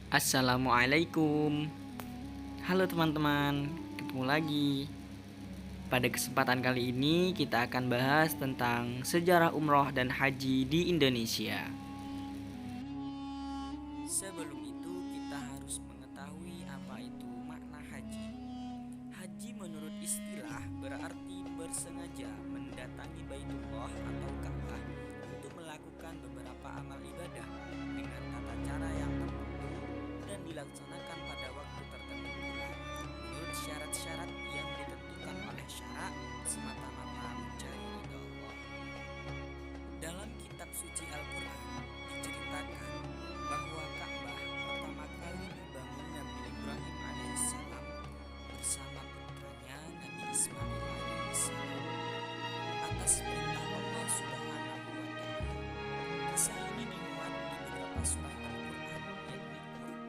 Assalamualaikum. Halo teman-teman, ketemu lagi. Pada kesempatan kali ini kita akan bahas tentang sejarah umroh dan haji di Indonesia. Sebelum itu kita harus mengetahui apa itu makna haji. Haji menurut istilah berarti bersengaja mendatangi Baitullah atau Ka'bah untuk melakukan beberapa amal ibadah dengan tata cara yang tertentu dan dilaksanakan pada waktu tertentu pula menurut syarat-syarat yang ditentukan oleh syara semata-mata mencari ridha Allah. Dalam kitab suci Al-Quran diceritakan bahwa Ka'bah pertama kali dibangun Nabi Ibrahim alaihissalam bersama putranya Nabi Ismail alaihissalam atas perintah Allah Subhanahu wa Ta'ala. Kisah ini dimuat di beberapa surah Al-Quran, yakni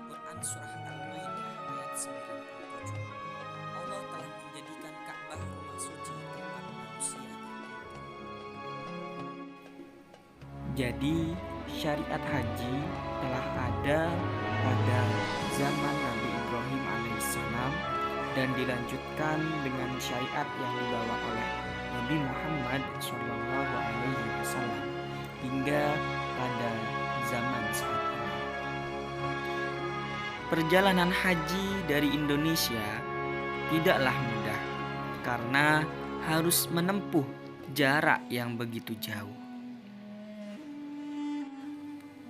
Quran surah Al-Maidah ayat 97. Allah telah menjadikan Ka'bah rumah suci tempat manusia berkumpul. Jadi syariat haji telah ada pada zaman Nabi Ibrahim alaihissalam dan dilanjutkan dengan syariat yang dibawa oleh Nabi Muhammad SAW hingga pada zaman saat ini. Perjalanan haji dari Indonesia tidaklah mudah karena harus menempuh jarak yang begitu jauh.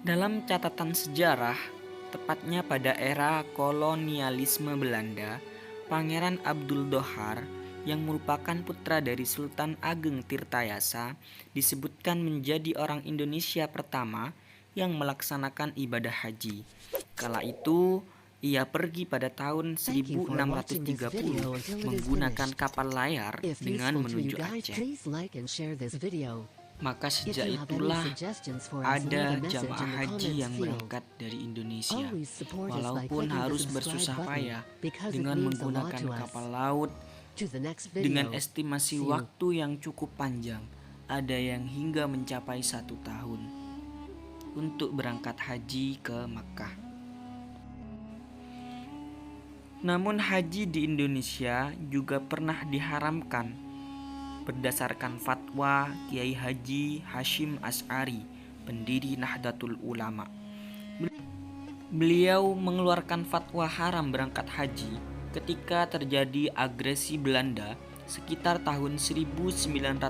Dalam catatan sejarah, tepatnya pada era kolonialisme Belanda, Pangeran Abdul Dhohar yang merupakan putra dari Sultan Ageng Tirtayasa disebutkan menjadi orang Indonesia pertama yang melaksanakan ibadah haji. Kala itu, ia pergi pada tahun 1630 menggunakan kapal layar dengan menuju Aceh. Maka sejak itulah ada jamaah haji yang berangkat dari Indonesia, walaupun harus bersusah payah dengan menggunakan kapal laut dengan estimasi waktu yang cukup panjang, ada yang hingga mencapai 1 tahun untuk berangkat haji ke Makkah. Namun haji di Indonesia juga pernah diharamkan berdasarkan fatwa Kiai Haji Hashim Asy'ari, pendiri Nahdlatul Ulama. Beliau mengeluarkan fatwa haram berangkat haji ketika terjadi agresi Belanda sekitar tahun 1946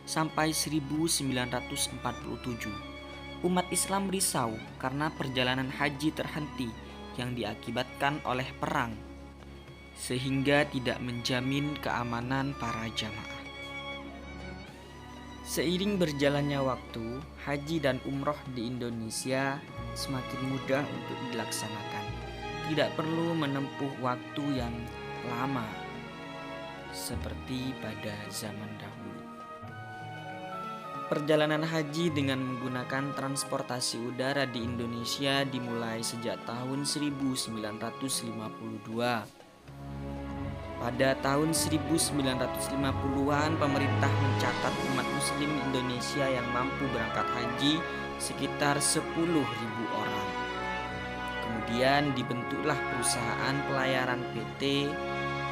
sampai 1947. Umat Islam risau karena perjalanan haji terhenti yang diakibatkan oleh perang, sehingga tidak menjamin keamanan para jamaah. Seiring berjalannya waktu, haji dan umroh di Indonesia semakin mudah untuk dilaksanakan. Tidak perlu menempuh waktu yang lama seperti pada zaman dahulu. Perjalanan haji dengan menggunakan transportasi udara di Indonesia dimulai sejak tahun 1952. Pada tahun 1950-an, pemerintah mencatat umat muslim Indonesia yang mampu berangkat haji sekitar 10.000 orang. Kemudian dibentuklah perusahaan pelayaran PT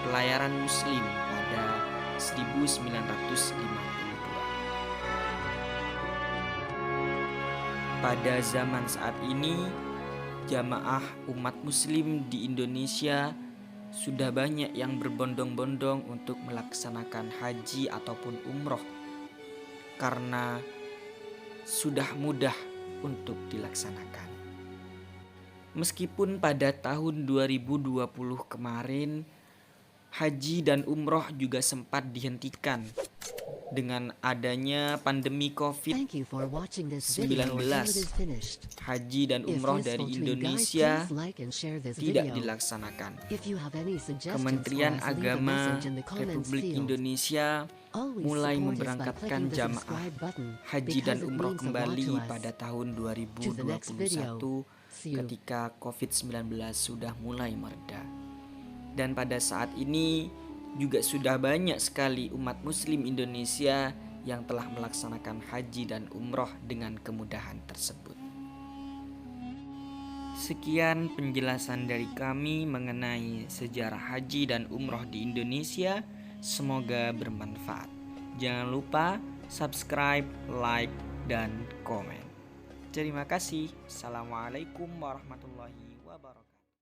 Pelayaran Muslim pada 1952. Pada zaman saat ini, jamaah umat muslim di Indonesia sudah banyak yang berbondong-bondong untuk melaksanakan haji ataupun umroh karena sudah mudah untuk dilaksanakan. Meskipun pada tahun 2020 kemarin haji dan umroh juga sempat dihentikan dengan adanya pandemi COVID-19. Haji dan umroh dari Indonesia tidak dilaksanakan. Kementerian Agama Republik Indonesia mulai memberangkatkan jamaah haji dan umroh kembali pada tahun 2021 ketika COVID-19 sudah mulai mereda. Dan pada saat ini juga sudah banyak sekali umat muslim Indonesia yang telah melaksanakan haji dan umroh dengan kemudahan tersebut. Sekian penjelasan dari kami mengenai sejarah haji dan umroh di Indonesia. Semoga bermanfaat. Jangan lupa subscribe, like, dan komen. Terima kasih. Assalamualaikum warahmatullahi wabarakatuh.